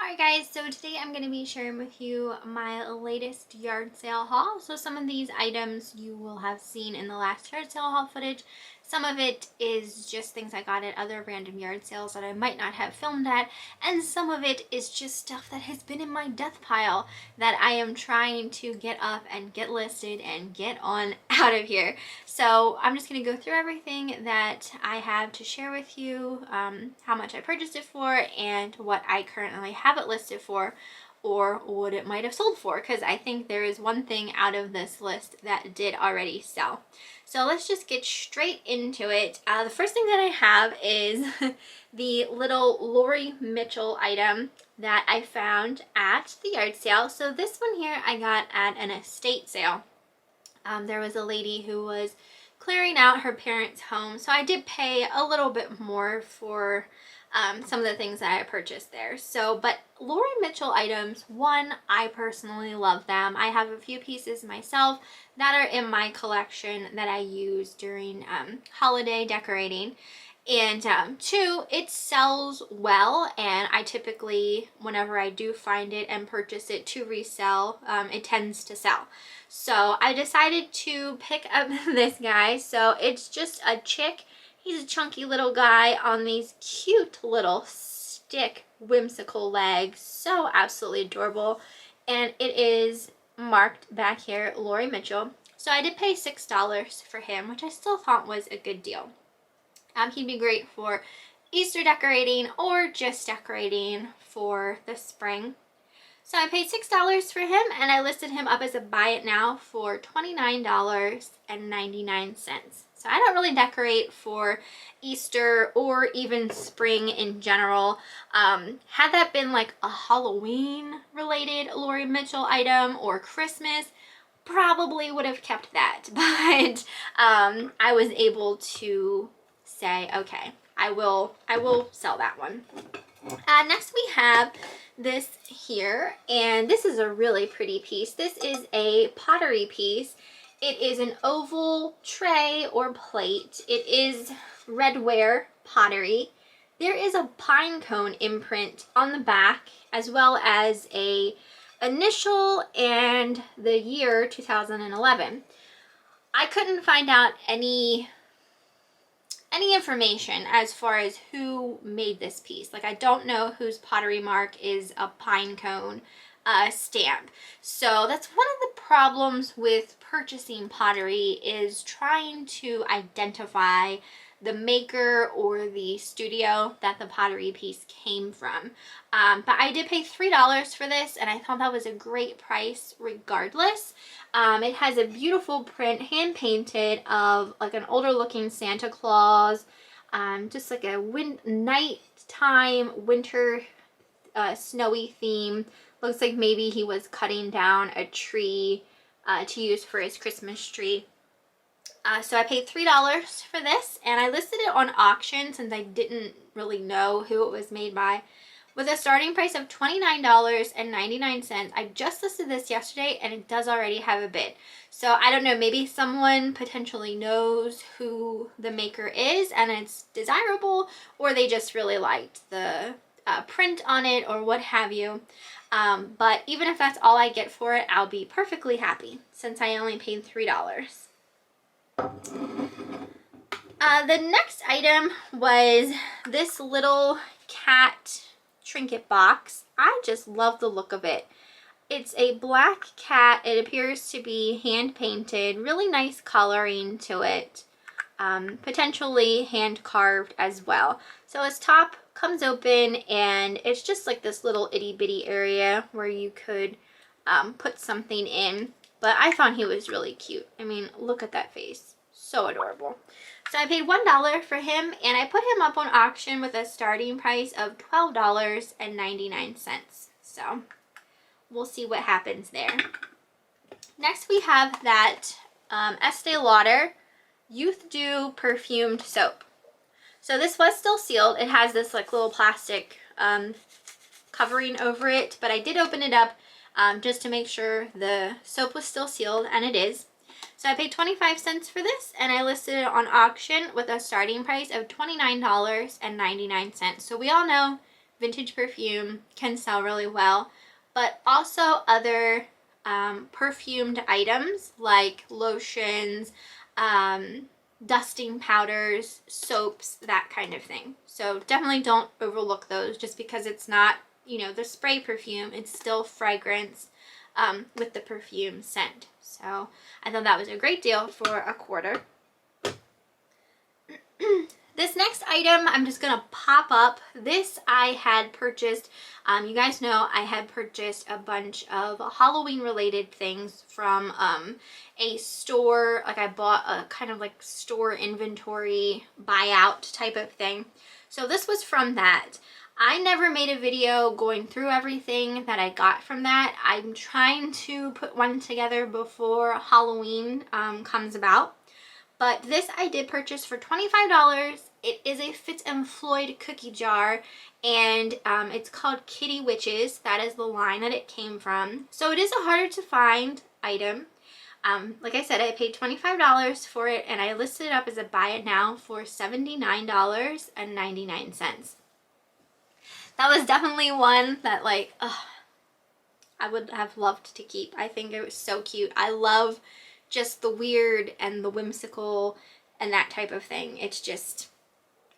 Alright guys, so today I'm going to be sharing with you my latest yard sale haul. So some of these items you will have seen in the last yard sale haul footage. Some of it is just things I got at other random yard sales that I might not have filmed at. And some of it is just stuff that has been in my death pile that I am trying to get up and get listed and get on out of here. So I'm just going to go through everything that I have to share with you, how much I purchased it for and what I currently have it listed for, or what it might have sold for, because I think there is one thing out of this list that did already sell. So let's just get straight into it. The first thing that I have is the little Lori Mitchell item that I found at the yard sale. So this one here I got at an estate sale. There was a lady who was clearing out her parents' home, so I did pay a little bit more for some of the things that I purchased there. So, but Lori Mitchell items, one, I personally love them. I have a few pieces myself that are in my collection that I use during holiday decorating. And two, it sells well, and I typically, whenever I do find it and purchase it to resell, it tends to sell. So I decided to pick up this guy. So it's just a chick. He's a chunky little guy on these cute little stick whimsical legs. So absolutely adorable. And it is marked back here, Lori Mitchell. So I did pay $6 for him, which I still thought was a good deal. He'd be great for Easter decorating or just decorating for the spring. So I paid $6 for him, and I listed him up as a buy it now for $29.99. So I don't really decorate for Easter or even spring in general. Had that been like a Halloween related Lori Mitchell item or Christmas, probably would have kept that. But I was able to say, okay, I will sell that one. Next we have this here, and this is a really pretty piece. This is a pottery piece. It is an oval tray or plate. It is Redware pottery. There is a pine cone imprint on the back, as well as a initial and the year 2011. I couldn't find out any information as far as who made this piece. Like, I don't know whose pottery mark is a pine cone stamp. So that's one of the problems with purchasing pottery, is trying to identify the maker or the studio that the pottery piece came from. But I did pay $3 for this, and I thought that was a great price regardless. It has a beautiful print, hand painted, of like an older looking Santa Claus, just like a nighttime winter snowy theme. Looks like maybe he was cutting down a tree to use for his Christmas tree. So I paid $3 for this, and I listed it on auction since I didn't really know who it was made by, with a starting price of $29.99. I just listed this yesterday, and it does already have a bid. So I don't know, maybe someone potentially knows who the maker is and it's desirable, or they just really liked the print on it or what have you. But even if that's all I get for it, I'll be perfectly happy since I only paid $3. The next item was this little Cat Trinket Box. I just love the look of it. It's a black cat. It appears to be hand painted. Really nice coloring to it. Potentially hand carved as well. So its top comes open, and it's just like this little itty bitty area where you could put something in. But I thought he was really cute. I mean, look at that face. So adorable. So I paid $1 for him, and I put him up on auction with a starting price of $12.99. So we'll see what happens there. Next we have that Estee Lauder Youth Dew Perfumed Soap. So this was still sealed. It has this like little plastic covering over it, but I did open it up just to make sure the soap was still sealed, and it is. So I paid 25 cents for this, and I listed it on auction with a starting price of $29.99. So we all know, vintage perfume can sell really well, but also other perfumed items like lotions, dusting powders, soaps, that kind of thing. So definitely don't overlook those just because it's not, you know, the spray perfume. It's still fragrance with the perfume scent. So I thought that was a great deal for a quarter. This next item I'm just gonna pop up. This I had purchased, you guys know I had purchased a bunch of Halloween related things from a store. Like I bought a kind of like store inventory buyout type of thing. So this was from that. I never made a video going through everything that I got from that. I'm trying to put one together before Halloween comes about. But this I did purchase for $25. It is a Fitz and Floyd cookie jar, and it's called Kitty Witches. That is the line that it came from. So it is a harder to find item. Like I said, I paid $25 for it, and I listed it up as a buy it now for $79.99. That was definitely one that, like, I would have loved to keep. I think it was so cute. I love just the weird and the whimsical and that type of thing. It's just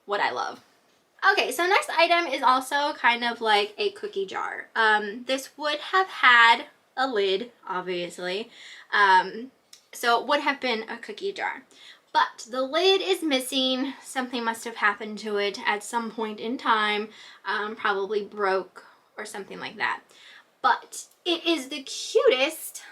what I love. Okay, so next item is also kind of like a cookie jar. This would have had a lid, obviously. So it would have been a cookie jar. But the lid is missing. Something must have happened to it at some point in time. Probably broke or something like that. But it is the cutest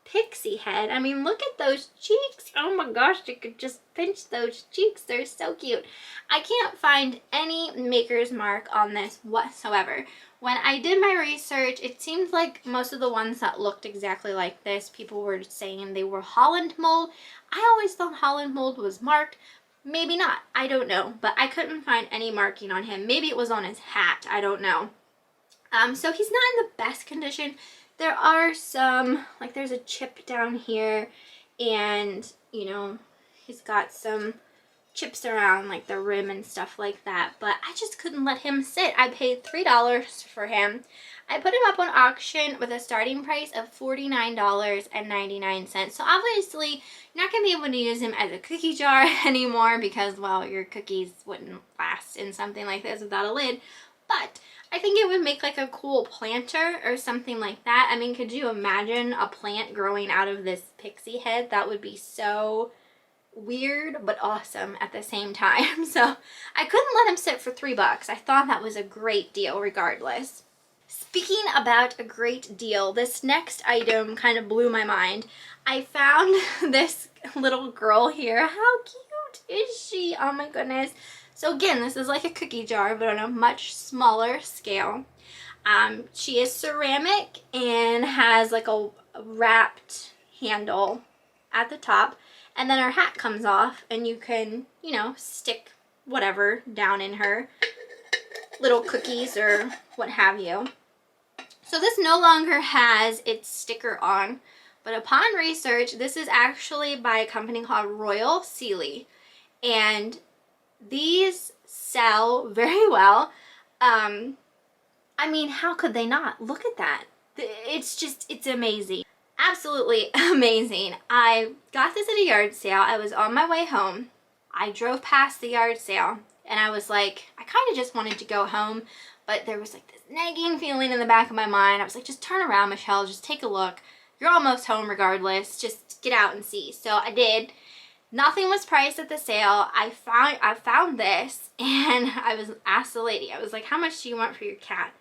Pixie head. I mean, look at those cheeks. Oh my gosh, you could just pinch those cheeks. They're so cute. I can't find any maker's mark on this whatsoever. When I did my research, it seemed like most of the ones that looked exactly like this, people were saying they were Holland mold. I always thought Holland mold was marked. Maybe not. I don't know. But I couldn't find any marking on him. Maybe it was on his hat. I don't know. So he's not in the best condition. There are some, like there's a chip down here, and, you know, he's got some chips around like the rim and stuff like that, but I just couldn't let him sit. I paid $3 for him. I put him up on auction with a starting price of $49.99. So obviously you're not going to be able to use him as a cookie jar anymore because, well, your cookies wouldn't last in something like this without a lid. But I think it would make like a cool planter or something like that. I mean, could you imagine a plant growing out of this pixie head? That would be so weird but awesome at the same time. So I couldn't let him sit for $3. I thought that was a great deal regardless. Speaking about a great deal, this next item kind of blew my mind. I found this little girl here. How cute is she? Oh my goodness. So again, this is like a cookie jar, but on a much smaller scale. She is ceramic and has like a wrapped handle at the top. And then her hat comes off and you can, you know, stick whatever down in her. Little cookies or what have you. So this no longer has its sticker on. But upon research, this is actually by a company called Royal Sealy. And these sell very well. I mean, how could they not? Look at that. It's just, it's amazing. Absolutely amazing. I got this at a yard sale. I was on my way home. I drove past the yard sale and I was like, I kind of just wanted to go home, but there was like this nagging feeling in the back of my mind. I was like, just turn around, Michelle, just take a look. You're almost home regardless. Just get out and see. So I did. Nothing was priced at the sale. I found this and I was asked the lady, I was like, how much do you want for your cat?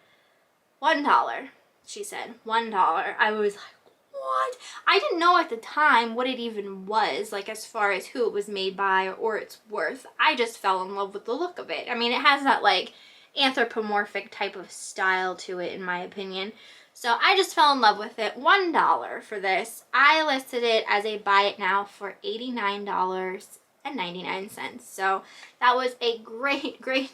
$1. She said, $1. I was like, what? I didn't know at the time what it even was, like as far as who it was made by or its worth. I just fell in love with the look of it. I mean, it has that like anthropomorphic type of style to it in my opinion. So I just fell in love with it. $1 for this. I listed it as a buy it now for $89.99. So that was a great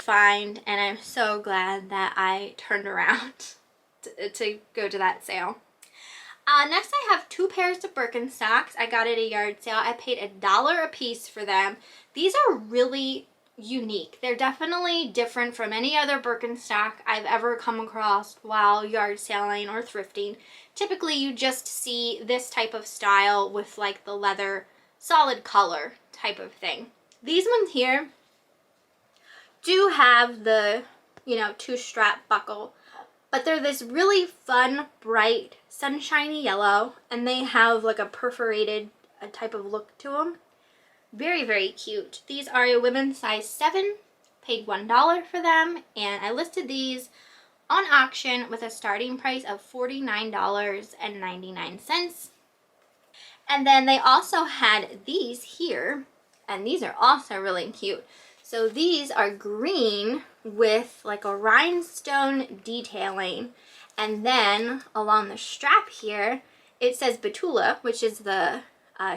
find, and I'm so glad that I turned around to go to that sale. Next I have 2 pairs of Birkenstocks. I got at a yard sale. I paid $1 a piece for them. These are really unique. They're definitely different from any other Birkenstock I've ever come across while yard selling or thrifting. Typically you just see this type of style with like the leather solid color type of thing. These ones here do have the, you know, 2-strap buckle, but they're this really fun, bright, sunshiny yellow, and they have like a perforated type of look to them. Very, very cute. These are a women's size 7, paid $1 for them, and I listed these on auction with a starting price of $49.99. And then they also had these here, and these are also really cute. So these are green with like a rhinestone detailing, and then along the strap here it says Betula, which is the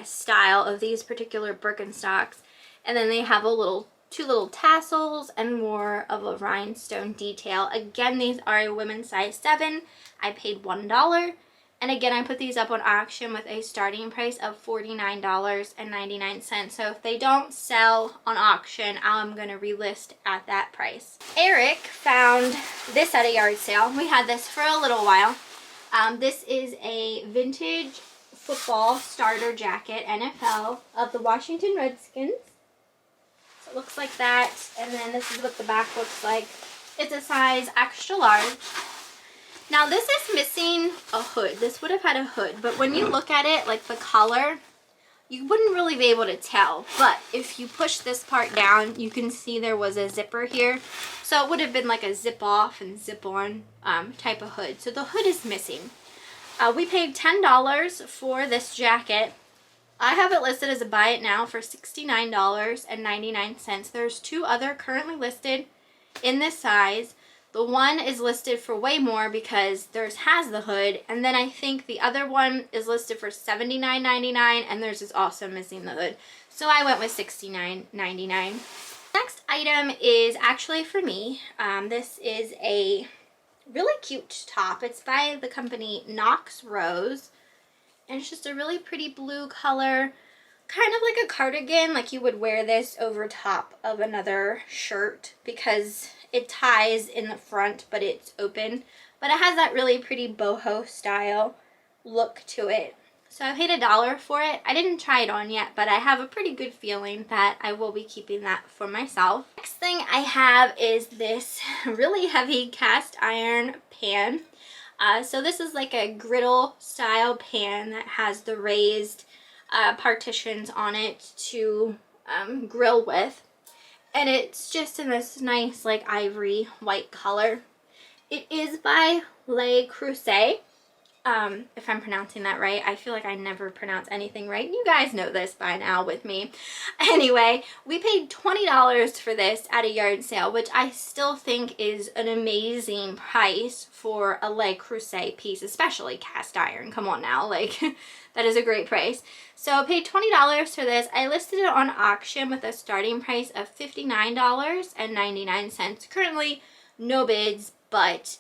style of these particular Birkenstocks, and then they have a two little tassels and more of a rhinestone detail. Again, these are a women's size 7. I paid $1. And again, I put these up on auction with a starting price of $49.99. So if they don't sell on auction, I'm going to relist at that price. Eric found this at a yard sale. We had this for a little while. This is a vintage football starter jacket, NFL, of the Washington Redskins. So it looks like that. And then this is what the back looks like. It's a size extra large. Now this is missing a hood. This would have had a hood, but when you look at it, like the color, you wouldn't really be able to tell. But if you push this part down, you can see there was a zipper here. So it would have been like a zip off and zip on type of hood. So the hood is missing. We paid $10 for this jacket. I have it listed as a buy it now for $69.99. There's 2 other currently listed in this size. The one is listed for way more because theirs has the hood, and then I think the other one is listed for $79.99, and theirs is also missing the hood. So I went with $69.99. Next item is actually for me. This is a really cute top. It's by the company Knox Rose, and it's just a really pretty blue color, kind of like a cardigan. Like you would wear this over top of another shirt because it ties in the front, but it's open. But it has that really pretty boho style look to it. So I paid $1 for it. I didn't try it on yet, but I have a pretty good feeling that I will be keeping that for myself. Next thing I have is this really heavy cast iron pan. So this is like a griddle style pan that has the raised partitions on it to grill with. And it's just in this nice like ivory white color. It is by Creuset. If I'm pronouncing that right. I feel like I never pronounce anything right. You guys know this by now with me. Anyway, we paid $20 for this at a yard sale, which I still think is an amazing price for a Creuset piece, especially cast iron. Come on now, like that is a great price. So I paid $20 for this. I listed it on auction with a starting price of $59.99. Currently, no bids, but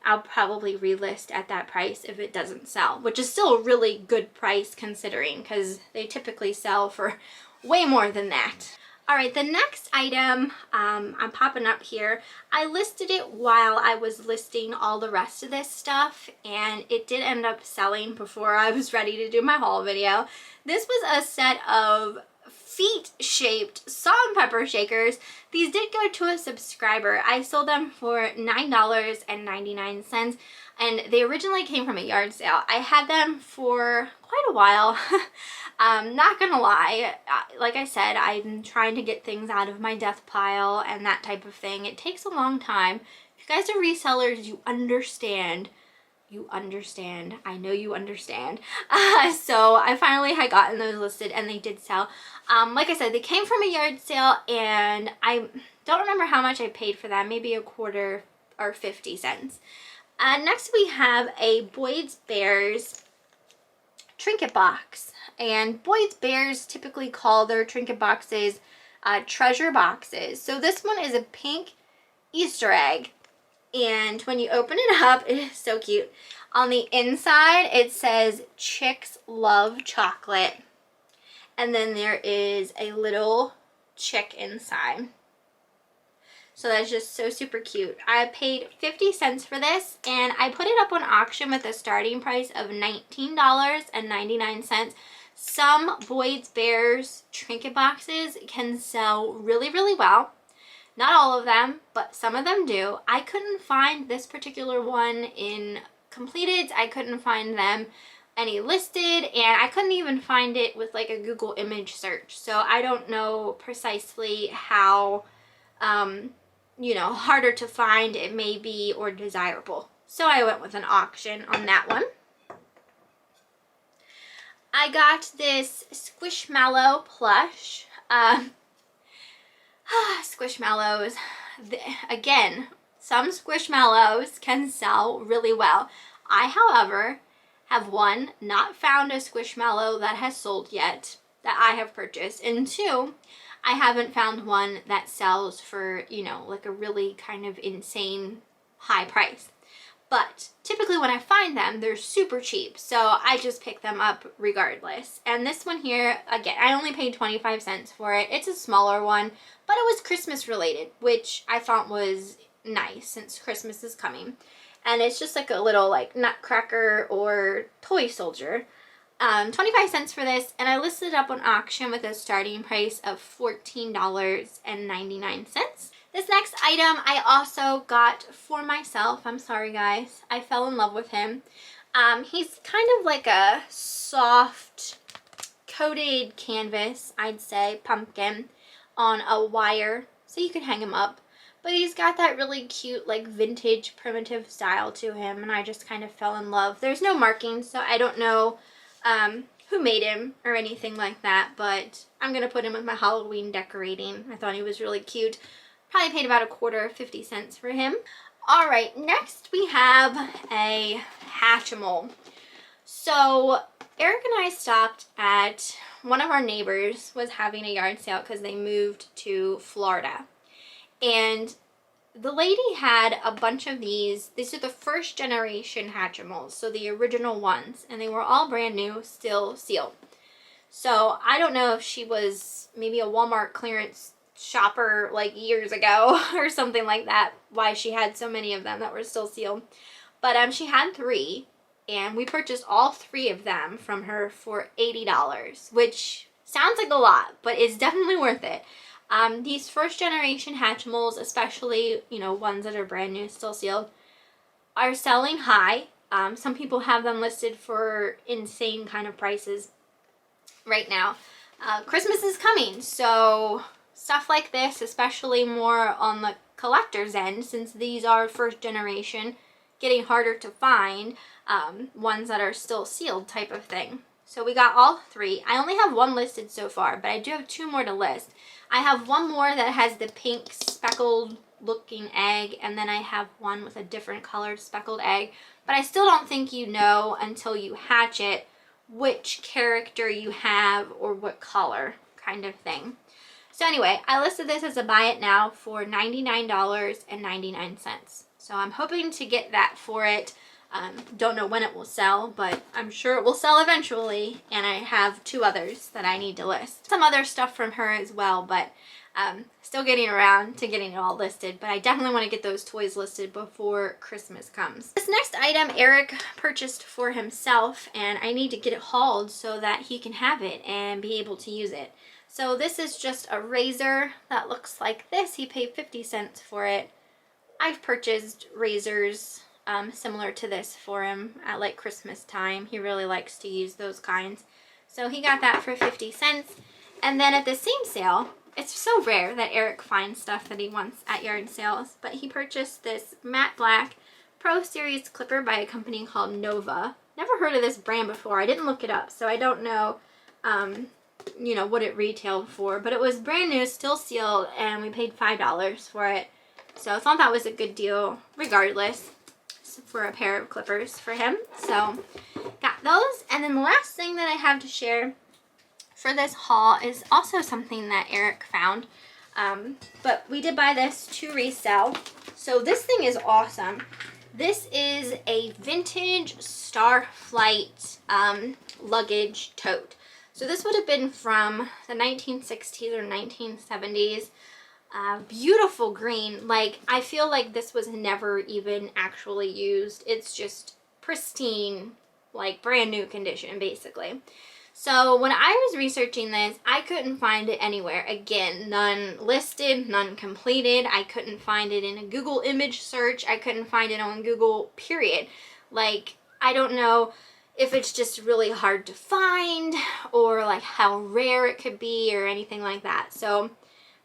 I'll probably relist at that price if it doesn't sell, which is still a really good price considering because they typically sell for way more than that. All right, the next item I'm popping up here, I listed it while I was listing all the rest of this stuff, and it did end up selling before I was ready to do my haul video. This was a set of feet-shaped salt and pepper shakers. These did go to a subscriber. I sold them for $9.99, and they originally came from a yard sale. I had them for quite a while. Not gonna lie, like I said, I'm trying to get things out of my death pile and that type of thing. It takes a long time. If you guys are resellers, you understand. You understand. I know you understand. So I finally had gotten those listed and they did sell. Like I said, they came from a yard sale and I don't remember how much I paid for them. Maybe a quarter or 50 cents. Next we have a Boyds Bears trinket box. And Boyds Bears typically call their trinket boxes treasure boxes. So this one is a pink Easter egg. And when you open it up, it is so cute. On the inside, it says "Chicks Love Chocolate." And then there is a little chick inside. So that's just so super cute. I paid 50 cents for this, and I put it up on auction with a starting price of $19.99. Some Boyds Bears trinket boxes can sell really, really well. Not all of them, but some of them do. I couldn't find this particular one in completed. I couldn't find them any listed, and I couldn't even find it with like a Google image search. So I don't know precisely how, you know, harder to find it may be or desirable. So I went with an auction on that one. I got this Squishmallow plush. Squishmallows. Again, some Squishmallows can sell really well. I, however, have one, not found a Squishmallow that has sold yet that I have purchased, and two, I haven't found one that sells for, you know, like a really kind of insane high price. But typically when I find them, they're super cheap, so I just pick them up regardless. And this one here, again, I only paid 25 cents for it. It's a smaller one, but it was Christmas related, which I thought was nice since Christmas is coming. And it's just like a little like Nutcracker or toy soldier. 25 cents for this, and I listed it up on auction with a starting price of $14.99. This next item I also got for myself. I'm sorry guys, I fell in love with him. He's kind of like a soft coated canvas, I'd say, pumpkin on a wire, so you can hang him up. But he's got that really cute, like, vintage, primitive style to him, and I just kind of fell in love. There's no markings, so I don't know who made him or anything like that, but I'm going to put him with my Halloween decorating. I thought he was really cute. Probably paid about a quarter, 50 cents for him. Alright, next we have a Hatchimal. So, Eric and I stopped at one of our neighbors was having a yard sale because they moved to Florida. And the lady had a bunch of these. These are the first generation Hatchimals, so the original ones. And they were all brand new, still sealed. So, I don't know if she was maybe a Walmart clearance shopper like years ago or something like that, why she had so many of them that were still sealed. But she had 3, and we purchased all 3 of them from her for $80, which sounds like a lot, but it's definitely worth it. These first generation Hatchimals, especially, you know, ones that are brand new, still sealed, are selling high. Some people have them listed for insane kind of prices right now. Christmas is coming, so stuff like this, especially more on the collector's end, since these are first generation, getting harder to find, ones that are still sealed type of thing. So we got all 3. I only have 1 listed so far, but I do have 2 more to list. I have 1 more that has the pink speckled looking egg, and then I have one with a different colored speckled egg. But I still don't think you know until you hatch it which character you have or what color kind of thing. So anyway, I listed this as a buy it now for $99.99. So I'm hoping to get that for it. Don't know when it will sell, but I'm sure it will sell eventually. And I have 2 others that I need to list. Some other stuff from her as well, but still getting around to getting it all listed. But I definitely want to get those toys listed before Christmas comes. This next item Eric purchased for himself, and I need to get it hauled so that he can have it and be able to use it. So this is just a razor that looks like this. He paid 50 cents for it. I've purchased razors similar to this for him at like Christmas time. He really likes to use those kinds. So he got that for 50 cents. And then at the same sale, it's so rare that Eric finds stuff that he wants at yard sales, but he purchased this matte black Pro Series clipper by a company called Nova. Never heard of this brand before. I didn't look it up, so I don't know you know, what it retailed for, but it was brand new, still sealed, and we paid $5 for it. So I thought that was a good deal regardless for a pair of clippers for him. So got those. And then the last thing that I have to share for this haul is also something that Eric found. But we did buy this to resell. So this thing is awesome. This is a vintage Starflite luggage tote. So this would have been from the 1960s or 1970s. Beautiful green. Like, I feel like this was never even actually used. It's just pristine, like brand new condition, basically. So when I was researching this, I couldn't find it anywhere. Again, none listed, none completed. I couldn't find it in a Google image search. I couldn't find it on Google, period. Like, I don't know if it's just really hard to find or like how rare it could be or anything like that. So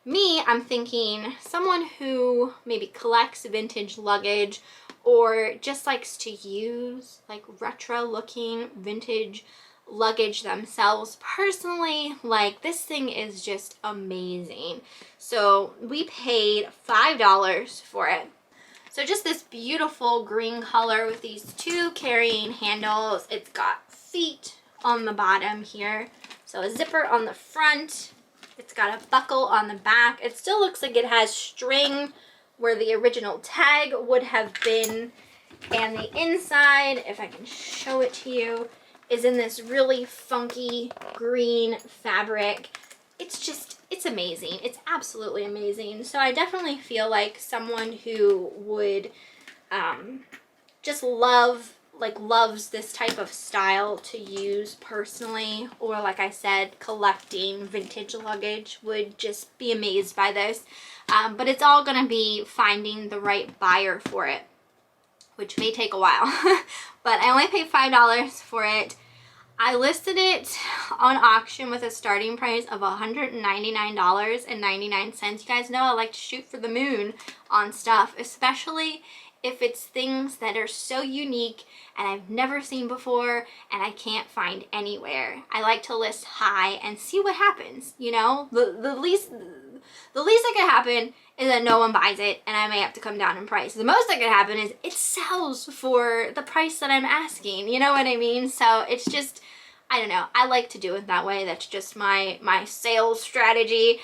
me, I'm thinking someone who maybe collects vintage luggage or just likes to use like retro looking vintage luggage themselves. Personally, like, this thing is just amazing. So we paid $5 for it. So just this beautiful green color with these two carrying handles. It's got feet on the bottom here, so a zipper on the front. It's got a buckle on the back. It still looks like it has string where the original tag would have been. And the inside, if I can show it to you, is in this really funky green fabric. It's amazing. It's absolutely amazing. So I definitely feel like someone who would just loves this type of style to use personally, or like I said, collecting vintage luggage would just be amazed by this. But it's all gonna be finding the right buyer for it, which may take a while. But I only paid $5 for it. I listed it on auction with a starting price of $199.99. You guys know I like to shoot for the moon on stuff, especially if it's things that are so unique and I've never seen before and I can't find anywhere. I like to list high and see what happens, you know? The least that could happen is that no one buys it and I may have to come down in price. The most that could happen is it sells for the price that I'm asking, you know what I mean? So it's just, I don't know, I like to do it that way. That's just my sales strategy.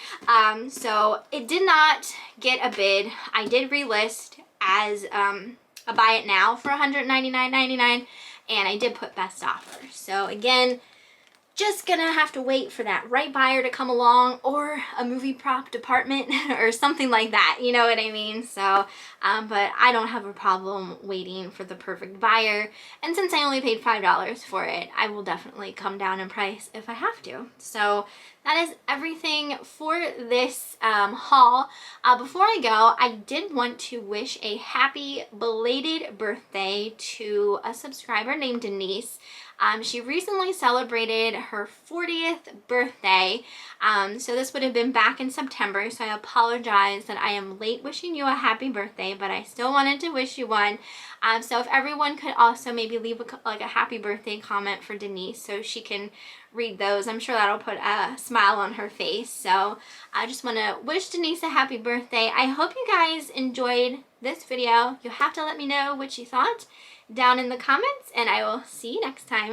So it did not get a bid. I did relist as a buy it now for $199.99, and I did put best offer. So again, just gonna have to wait for that right buyer to come along, or a movie prop department or something like that, you know what I mean? So but I don't have a problem waiting for the perfect buyer, and since I only paid $5 for it, I will definitely come down in price if I have to. So that is everything for this haul. Before I go, I did want to wish a happy belated birthday to a subscriber named Denise. She recently celebrated her 40th birthday, so this would have been back in September, so I apologize that I am late wishing you a happy birthday, but I still wanted to wish you one. So if everyone could also maybe leave a happy birthday comment for Denise so she can read those, I'm sure that'll put a smile on her face. So I just want to wish Denise a happy birthday. I hope you guys enjoyed this video. You'll have to let me know what you thought down in the comments, and I will see you next time.